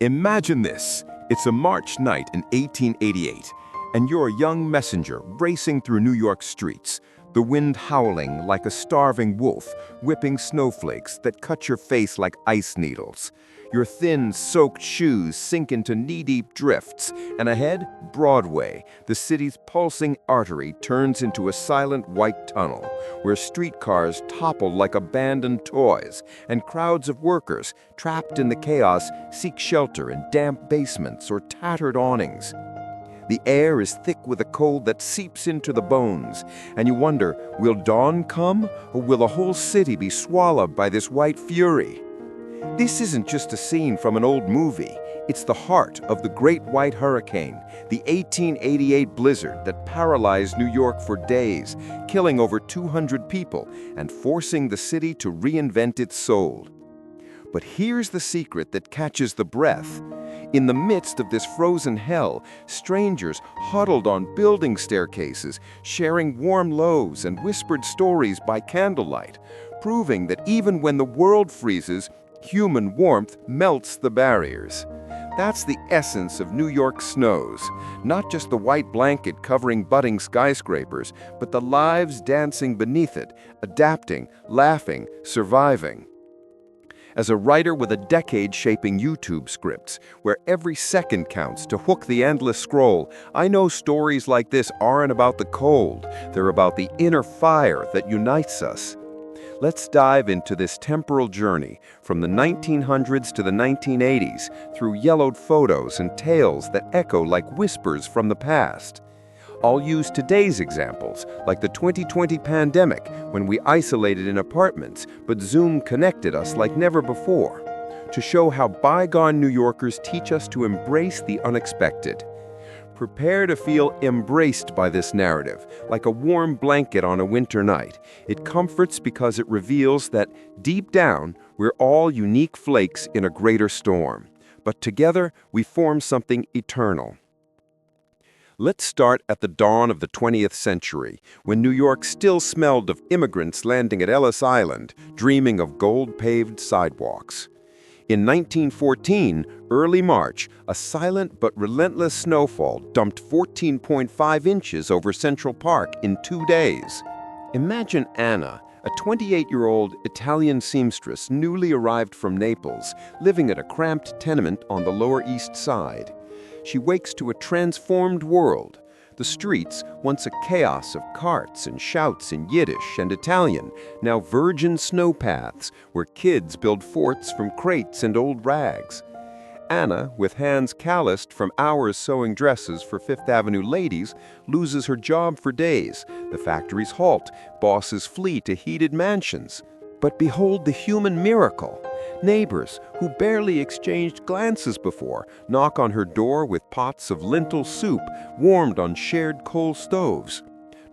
Imagine this. It's a March night in 1888, and you're a young messenger racing through New York streets, the wind howling like a starving wolf, whipping snowflakes that cut your face like ice needles. Your thin, soaked shoes sink into knee-deep drifts, and ahead, Broadway, the city's pulsing artery, turns into a silent white tunnel, where streetcars topple like abandoned toys, and crowds of workers, trapped in the chaos, seek shelter in damp basements or tattered awnings. The air is thick with a cold that seeps into the bones, and you wonder, will dawn come, or will the whole city be swallowed by this white fury? This isn't just a scene from an old movie. It's the heart of the Great White Hurricane, the 1888 blizzard that paralyzed New York for days, killing over 200 people and forcing the city to reinvent its soul. But here's the secret that catches the breath. In the midst of this frozen hell, strangers huddled on building staircases, sharing warm loaves and whispered stories by candlelight, proving that even when the world freezes, human warmth melts the barriers. That's the essence of New York snows, not just the white blanket covering budding skyscrapers, but the lives dancing beneath it, adapting, laughing, surviving. As a writer with a decade shaping YouTube scripts, where every second counts to hook the endless scroll, I know stories like this aren't about the cold, they're about the inner fire that unites us. Let's dive into this temporal journey from the 1900s to the 1980s through yellowed photos and tales that echo like whispers from the past. I'll use today's examples, like the 2020 pandemic, when we isolated in apartments, but Zoom connected us like never before, to show how bygone New Yorkers teach us to embrace the unexpected. Prepare to feel embraced by this narrative, like a warm blanket on a winter night. It comforts because it reveals that, deep down, we're all unique flakes in a greater storm. But together, we form something eternal. Let's start at the dawn of the 20th century, when New York still smelled of immigrants landing at Ellis Island, dreaming of gold-paved sidewalks. In 1914, early March, a silent but relentless snowfall dumped 14.5 inches over Central Park in 2 days. Imagine Anna, a 28-year-old Italian seamstress newly arrived from Naples, living at a cramped tenement on the Lower East Side. She wakes to a transformed world. The streets, once a chaos of carts and shouts in Yiddish and Italian, now virgin snowpaths where kids build forts from crates and old rags. Anna, with hands calloused from hours sewing dresses for Fifth Avenue ladies, loses her job for days. The factories halt, bosses flee to heated mansions. But behold the human miracle. Neighbors, who barely exchanged glances before, knock on her door with pots of lentil soup warmed on shared coal stoves.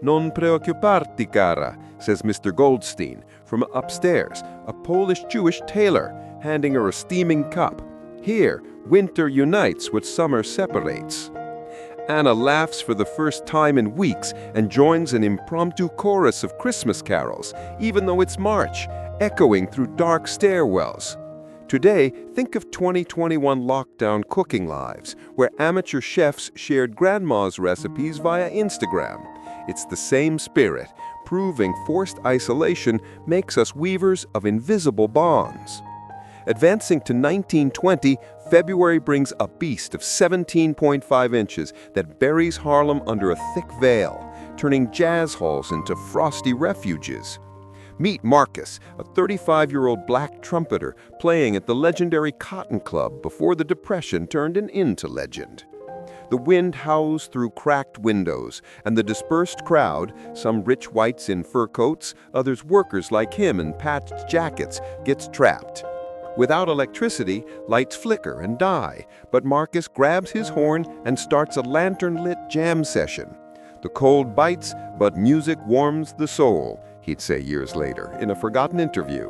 Non preoccuparti, cara, says Mr. Goldstein, from upstairs, a Polish Jewish tailor, handing her a steaming cup. Here, winter unites what summer separates. Anna laughs for the first time in weeks and joins an impromptu chorus of Christmas carols, even though it's March, echoing through dark stairwells. Today, think of 2021 lockdown cooking lives, where amateur chefs shared grandma's recipes via Instagram. It's the same spirit, proving forced isolation makes us weavers of invisible bonds. Advancing to 1920, February brings a beast of 17.5 inches that buries Harlem under a thick veil, turning jazz halls into frosty refuges. Meet Marcus, a 35-year-old black trumpeter playing at the legendary Cotton Club before the Depression turned an into legend. The wind howls through cracked windows, and the dispersed crowd, some rich whites in fur coats, others workers like him in patched jackets, gets trapped. Without electricity, lights flicker and die, but Marcus grabs his horn and starts a lantern-lit jam session. The cold bites, but music warms the soul, he'd say years later in a forgotten interview.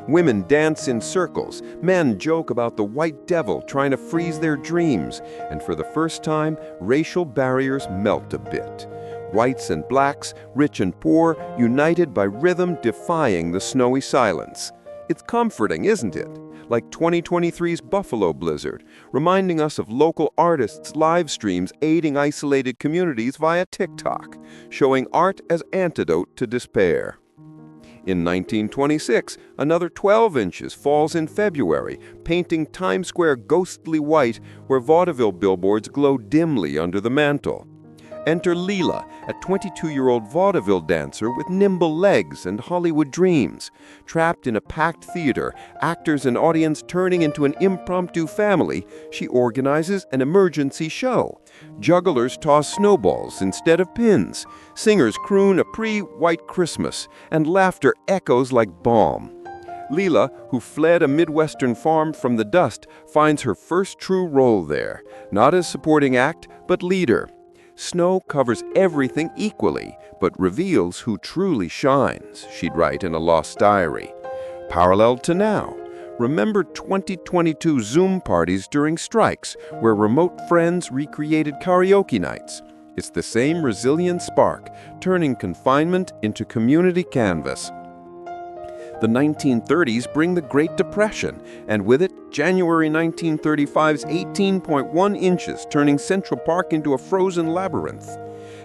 Women dance in circles, men joke about the white devil trying to freeze their dreams, and for the first time, racial barriers melt a bit. Whites and blacks, rich and poor, united by rhythm defying the snowy silence. It's comforting, isn't it? like 2023's Buffalo blizzard, reminding us of local artists' live streams aiding isolated communities via TikTok, showing art as antidote to despair. In 1926, another 12 inches falls in February, painting Times Square ghostly white where vaudeville billboards glow dimly under the mantle. Enter Leela, a 22-year-old vaudeville dancer with nimble legs and Hollywood dreams. Trapped in a packed theater, actors and audience turning into an impromptu family, she organizes an emergency show. Jugglers toss snowballs instead of pins. Singers croon a pre-White Christmas, and laughter echoes like balm. Leela, who fled a Midwestern farm from the dust, finds her first true role there, not as supporting act, but leader. Snow covers everything equally, but reveals who truly shines, she'd write in a lost diary. Parallel to now, remember 2022 Zoom parties during strikes, where remote friends recreated karaoke nights. It's the same resilient spark, turning confinement into community canvas. The 1930s bring the Great Depression, and with it, January 1935's 18.1 inches, turning Central Park into a frozen labyrinth.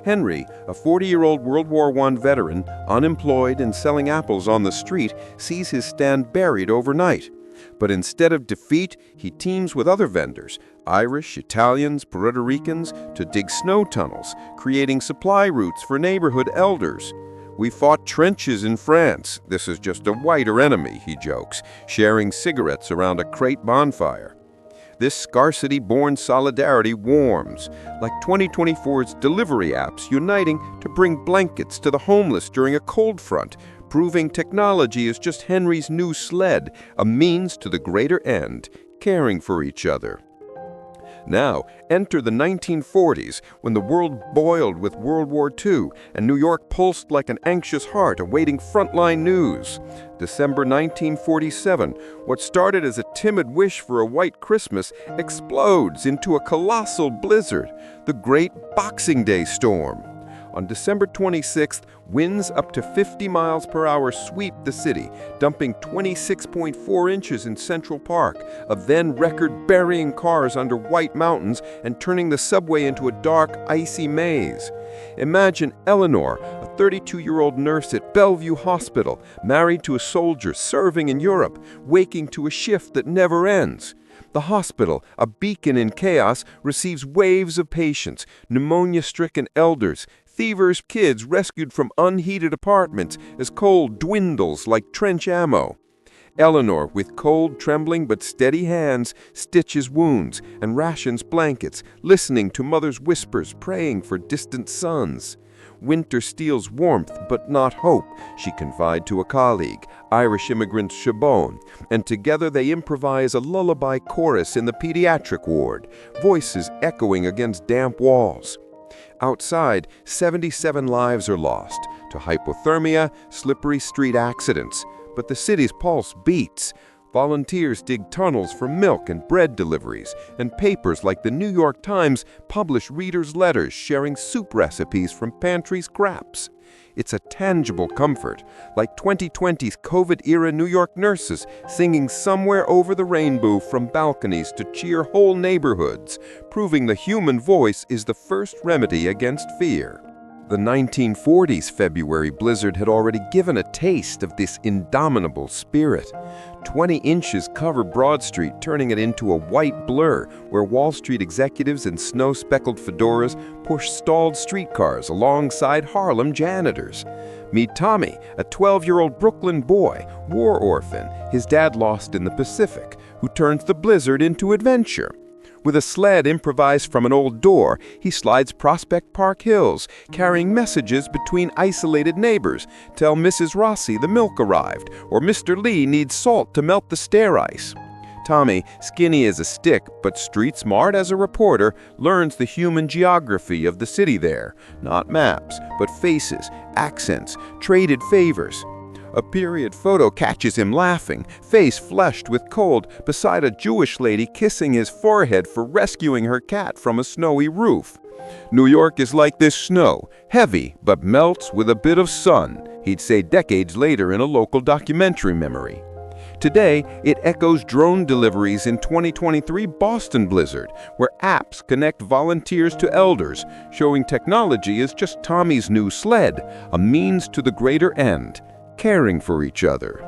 Henry, a 40-year-old World War I veteran, unemployed and selling apples on the street, sees his stand buried overnight. But instead of defeat, he teams with other vendors, Irish, Italians, Puerto Ricans, to dig snow tunnels, creating supply routes for neighborhood elders. "We fought trenches in France. This is just a whiter enemy," he jokes, sharing cigarettes around a crate bonfire. This scarcity-born solidarity warms, like 2024's delivery apps uniting to bring blankets to the homeless during a cold front, proving technology is just Henry's new sled, a means to the greater end, caring for each other. Now, enter the 1940s, when the world boiled with World War II, and New York pulsed like an anxious heart awaiting frontline news. December 1947, what started as a timid wish for a white Christmas explodes into a colossal blizzard, the Great Boxing Day Storm. On December 26th, winds up to 50 miles per hour sweep the city, dumping 26.4 inches in Central Park, a then record burying cars under white mountains and turning the subway into a dark, icy maze. Imagine Eleanor, a 32-year-old nurse at Bellevue Hospital, married to a soldier serving in Europe, waking to a shift that never ends. The hospital, a beacon in chaos, receives waves of patients, pneumonia-stricken elders, fevers kids rescued from unheated apartments as cold dwindles like trench ammo. Eleanor, with cold, trembling but steady hands, stitches wounds and rations blankets, listening to mother's whispers, praying for distant sons. Winter steals warmth but not hope, she confided to a colleague, Irish immigrant Chabon, and together they improvise a lullaby chorus in the pediatric ward, voices echoing against damp walls. Outside, 77 lives are lost to hypothermia, slippery street accidents, but the city's pulse beats. Volunteers dig tunnels for milk and bread deliveries, and papers like the New York Times publish readers' letters sharing soup recipes from pantry scraps. It's a tangible comfort, like 2020's COVID-era New York nurses singing Somewhere Over the Rainbow from balconies to cheer whole neighborhoods, proving the human voice is the first remedy against fear. The 1940s February blizzard had already given a taste of this indomitable spirit. 20 inches cover Broad Street, turning it into a white blur, where Wall Street executives in snow-speckled fedoras push stalled streetcars alongside Harlem janitors. Meet Tommy, a 12-year-old Brooklyn boy, war orphan, his dad lost in the Pacific, who turns the blizzard into adventure. With a sled improvised from an old door, he slides Prospect Park Hills, carrying messages between isolated neighbors. Tell Mrs. Rossi the milk arrived, or Mr. Lee needs salt to melt the stair ice. Tommy, skinny as a stick but street smart as a reporter, learns the human geography of the city there. Not maps, but faces, accents, traded favors. A period photo catches him laughing, face flushed with cold, beside a Jewish lady kissing his forehead for rescuing her cat from a snowy roof. New York is like this snow, heavy but melts with a bit of sun, he'd say decades later in a local documentary memory. Today, it echoes drone deliveries in 2023 Boston blizzard, where apps connect volunteers to elders, showing technology is just Tommy's new sled, a means to the greater end, caring for each other.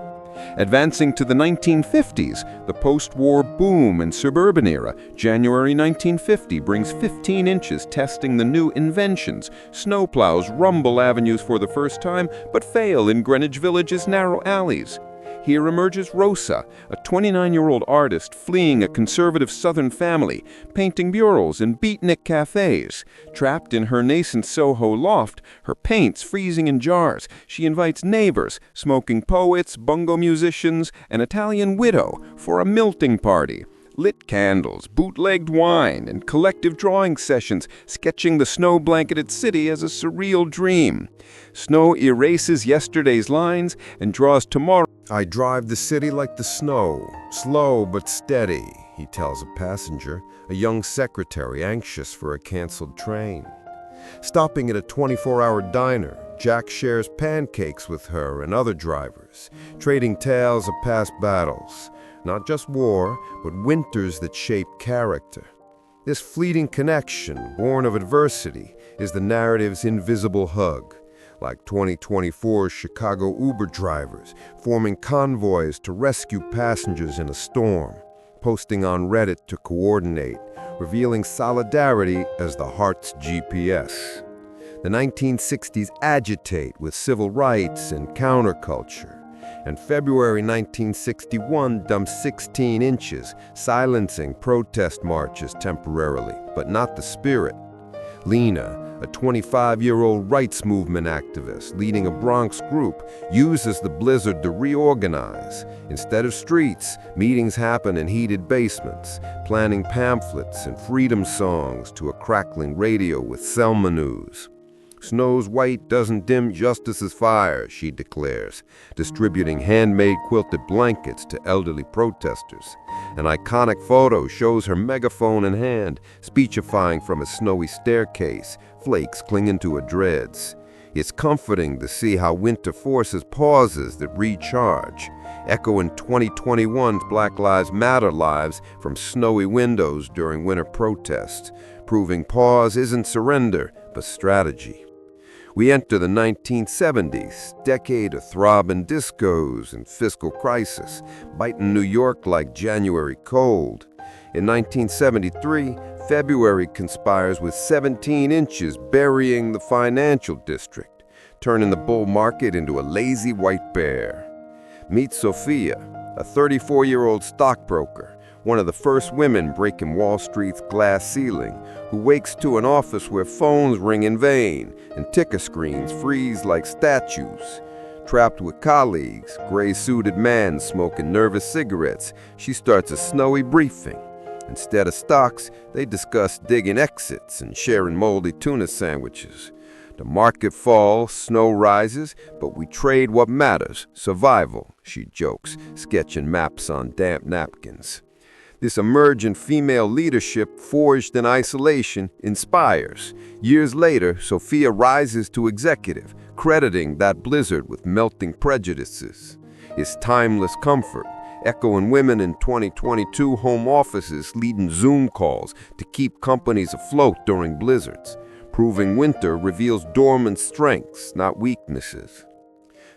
Advancing to the 1950s, the post-war boom in suburban era, January 1950 brings 15 inches testing the new inventions. Snowplows rumble avenues for the first time, but fail in Greenwich Village's narrow alleys. Here emerges Rosa, a 29-year-old artist fleeing a conservative Southern family, painting murals in beatnik cafes. Trapped in her nascent Soho loft, her paints freezing in jars, she invites neighbors, smoking poets, bongo musicians, an Italian widow, for a milting party. Lit candles, bootlegged wine, and collective drawing sessions, sketching the snow-blanketed city as a surreal dream. Snow erases yesterday's lines and draws tomorrow. "I drive the city like the snow, slow but steady," he tells a passenger, a young secretary anxious for a canceled train. Stopping at a 24-hour diner, Jack shares pancakes with her and other drivers, trading tales of past battles. Not just war, but winters that shape character. This fleeting connection, born of adversity, is the narrative's invisible hug. Like 2024's Chicago Uber drivers, forming convoys to rescue passengers in a storm, posting on Reddit to coordinate, revealing solidarity as the heart's GPS. The 1960s agitate with civil rights and counterculture, and February 1961 dumps 16 inches, silencing protest marches temporarily, but not the spirit. Lena, a 25-year-old rights movement activist leading a Bronx group, uses the blizzard to reorganize. Instead of streets, meetings happen in heated basements, planning pamphlets and freedom songs to a crackling radio with Selma news. "Snow's white doesn't dim justice's fire," she declares, distributing handmade quilted blankets to elderly protesters. An iconic photo shows her megaphone in hand, speechifying from a snowy staircase, flakes clinging to her dreads. It's comforting to see how winter forces pauses that recharge, echoing 2021's Black Lives Matter lives from snowy windows during winter protests, proving pause isn't surrender, but strategy. We enter the 1970s, decade of throbbing discos and fiscal crisis, biting New York like January cold. In 1973, February conspires with 17 inches burying the financial district, turning the bull market into a lazy white bear. Meet Sophia, a 34-year-old stockbroker, one of the first women breaking Wall Street's glass ceiling, who wakes to an office where phones ring in vain and ticker screens freeze like statues. Trapped with colleagues, gray-suited men smoking nervous cigarettes, she starts a snowy briefing. Instead of stocks, they discuss digging exits and sharing moldy tuna sandwiches. The market falls, snow rises, but we trade what matters, survival, she jokes, sketching maps on damp napkins. This emergent female leadership, forged in isolation, inspires. Years later, Sophia rises to executive, crediting that blizzard with melting prejudices. Its timeless comfort, echoing women in 2022 home offices leading Zoom calls to keep companies afloat during blizzards, proving winter reveals dormant strengths, not weaknesses.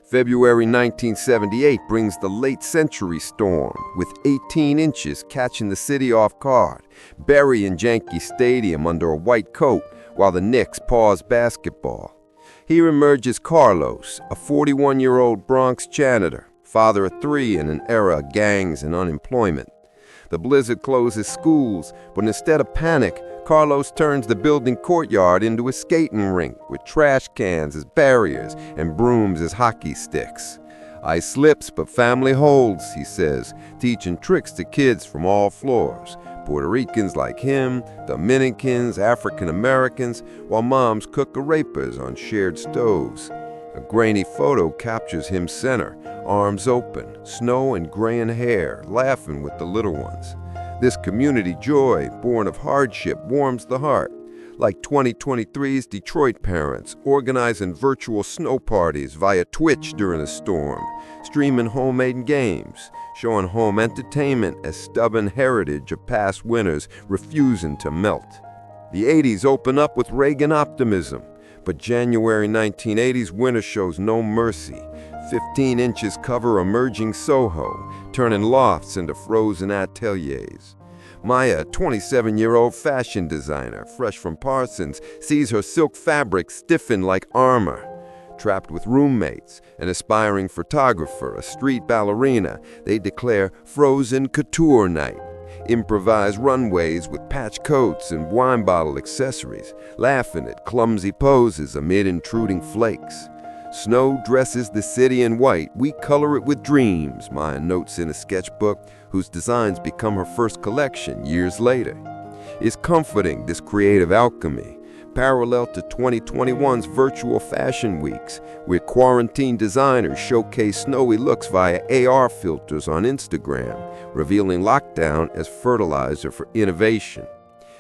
February 1978 brings the late-century storm, with 18 inches catching the city off guard, burying Yankee Stadium under a white coat while the Knicks pause basketball. Here emerges Carlos, a 41-year-old Bronx janitor, father of 3 in an era of gangs and unemployment. The blizzard closes schools, but instead of panic, Carlos turns the building courtyard into a skating rink with trash cans as barriers and brooms as hockey sticks. "Ice slips, but family holds," he says, teaching tricks to kids from all floors. Puerto Ricans like him, Dominicans, African Americans, while moms cook arepas on shared stoves. A grainy photo captures him center, arms open, snow and graying hair, laughing with the little ones. This community joy, born of hardship, warms the heart. like 2023's Detroit parents organizing virtual snow parties via Twitch during a storm, streaming homemade games, showing home entertainment as stubborn heritage of past winters refusing to melt. The 80s open up with Reagan optimism, but January 1980's winter shows no mercy. 15 inches cover emerging Soho, turning lofts into frozen ateliers. Maya, a 27-year-old fashion designer, fresh from Parsons, sees her silk fabric stiffen like armor. Trapped with roommates, an aspiring photographer, a street ballerina, they declare frozen couture night. Improvise runways with patch coats and wine bottle accessories, laughing at clumsy poses amid intruding flakes. Snow dresses the city in white, we color it with dreams, Maya notes in a sketchbook whose designs become her first collection years later. It's comforting, this creative alchemy, parallel to 2021's virtual fashion weeks, where quarantine designers showcase snowy looks via AR filters on Instagram, revealing lockdown as fertilizer for innovation.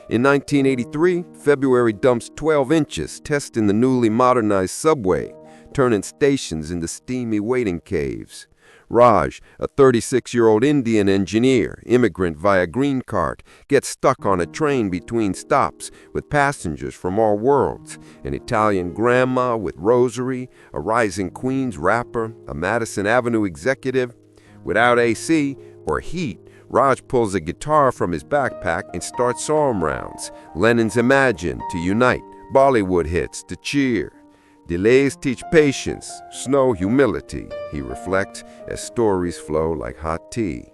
In 1983, February dumps 12 inches, testing the newly modernized subway, turning stations into steamy waiting caves. Raj, a 36-year-old Indian engineer, immigrant via green card, gets stuck on a train between stops with passengers from all worlds. An Italian grandma with rosary, a rising Queens rapper, a Madison Avenue executive. Without AC or heat, Raj pulls a guitar from his backpack and starts psalm rounds. Lennon's Imagine to unite, Bollywood hits to cheer. Delays teach patience, snow humility, he reflects as stories flow like hot tea.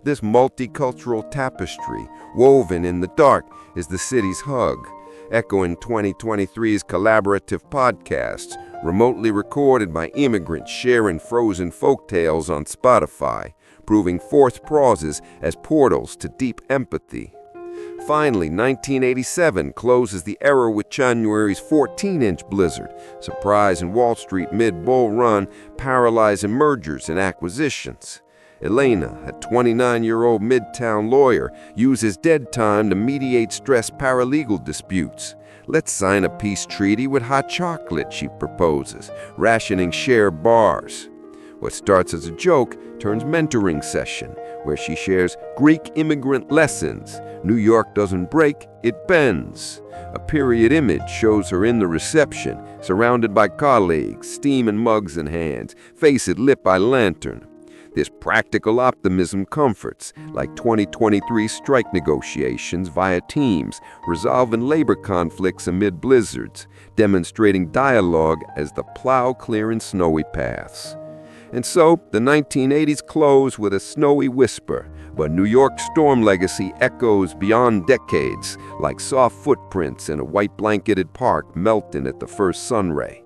This multicultural tapestry, woven in the dark, is the city's hug, echoing 2023's collaborative podcasts, remotely recorded by immigrants sharing frozen folktales on Spotify, proving forced pauses as portals to deep empathy. Finally, 1987 closes the era with January's 14-inch blizzard, surprise in Wall Street mid-bull run, paralyzing mergers and acquisitions. Elena, a 29-year-old midtown lawyer, uses dead time to mediate stress paralegal disputes. Let's sign a peace treaty with hot chocolate, she proposes, rationing shared bars. What starts as a joke turns mentoring session, where she shares Greek immigrant lessons. New York doesn't break, it bends. A period image shows her in the reception, surrounded by colleagues, steam and mugs in hands, face it lit by lantern. This practical optimism comforts, like 2023 strike negotiations via Teams, resolving labor conflicts amid blizzards, demonstrating dialogue as the plow clearing snowy paths. And so, the 1980s close with a snowy whisper, but New York's storm legacy echoes beyond decades, like soft footprints in a white-blanketed park melting at the first sunray.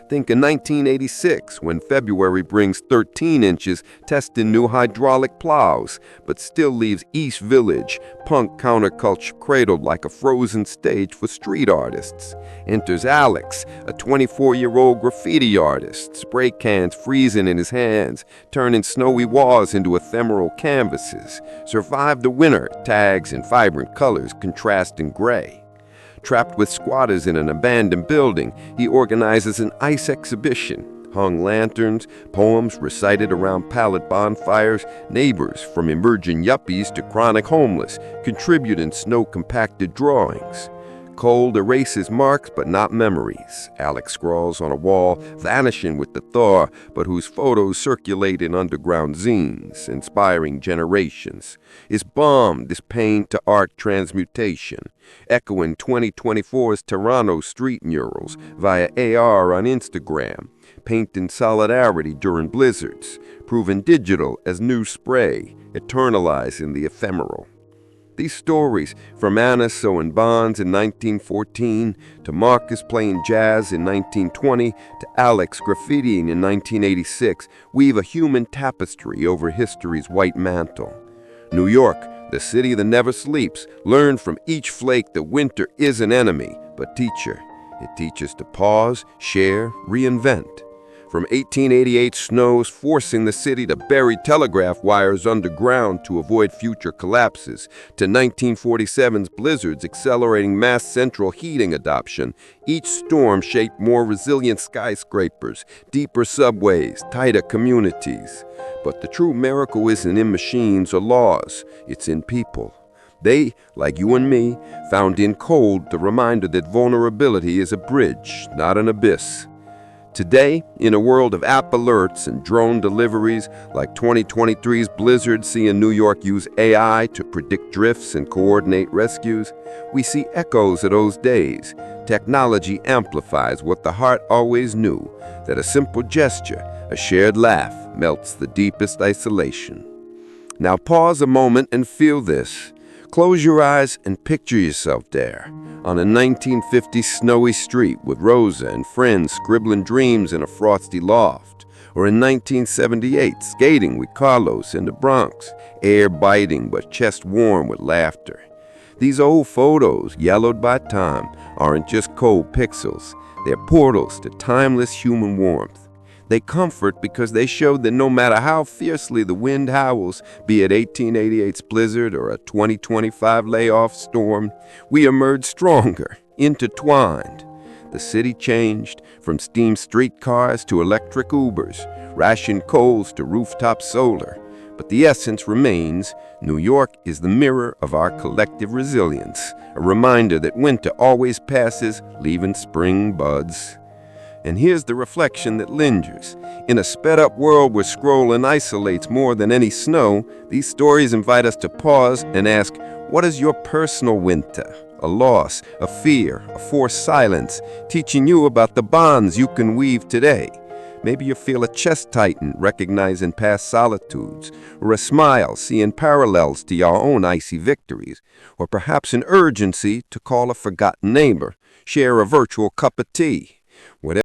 Think of 1986, when February brings 13 inches, testing new hydraulic plows, but still leaves East Village, punk counterculture cradled like a frozen stage for street artists. Enters Alex, a 24-year-old graffiti artist, spray cans freezing in his hands, turning snowy walls into ephemeral canvases. Survived the winter, tags in vibrant colors contrasting gray. Trapped with squatters in an abandoned building, he organizes an ice exhibition. Hung lanterns, poems recited around pallet bonfires, neighbors from emerging yuppies to chronic homeless contribute in snow-compacted drawings. Cold erases marks but not memories, Alex scrawls on a wall, vanishing with the thaw, but whose photos circulate in underground zines, inspiring generations. Is bombed, this pain to art transmutation, echoing 2024's Toronto street murals via AR on Instagram, painting solidarity during blizzards, proven digital as new spray, eternalizing the ephemeral. These stories, from Anna sewing bonds in 1914, to Marcus playing jazz in 1920, to Alex graffitiing in 1986, weave a human tapestry over history's white mantle. New York, the city that never sleeps, learned from each flake that winter is an enemy, but teacher. It teaches to pause, share, reinvent. From 1888 snows forcing the city to bury telegraph wires underground to avoid future collapses, to 1947's blizzards accelerating mass central heating adoption, each storm shaped more resilient skyscrapers, deeper subways, tighter communities. But the true miracle isn't in machines or laws, it's in people. They, like you and me, found in cold the reminder that vulnerability is a bridge, not an abyss. Today, in a world of app alerts and drone deliveries, like 2023's blizzard seeing New York use AI to predict drifts and coordinate rescues, we see echoes of those days. Technology amplifies what the heart always knew, that a simple gesture, a shared laugh, melts the deepest isolation. Now pause a moment and feel this. Close your eyes and picture yourself there, on a 1950 snowy street with Rosa and friends scribbling dreams in a frosty loft, or in 1978 skating with Carlos in the Bronx, air biting but chest warm with laughter. These old photos, yellowed by time, aren't just cold pixels. They're portals to timeless human warmth. They comfort because they show that no matter how fiercely the wind howls, be it 1888's blizzard or a 2025 layoff storm, we emerge stronger, intertwined. The city changed, from steam streetcars to electric Ubers, ration coals to rooftop solar. But the essence remains. New York is the mirror of our collective resilience, a reminder that winter always passes, leaving spring buds. And here's the reflection that lingers. In a sped-up world where scrolling isolates more than any snow, these stories invite us to pause and ask, what is your personal winter? A loss, a fear, a forced silence, teaching you about the bonds you can weave today. Maybe you feel a chest tighten, recognizing past solitudes, or a smile, seeing parallels to your own icy victories, or perhaps an urgency to call a forgotten neighbor, share a virtual cup of tea. Whatever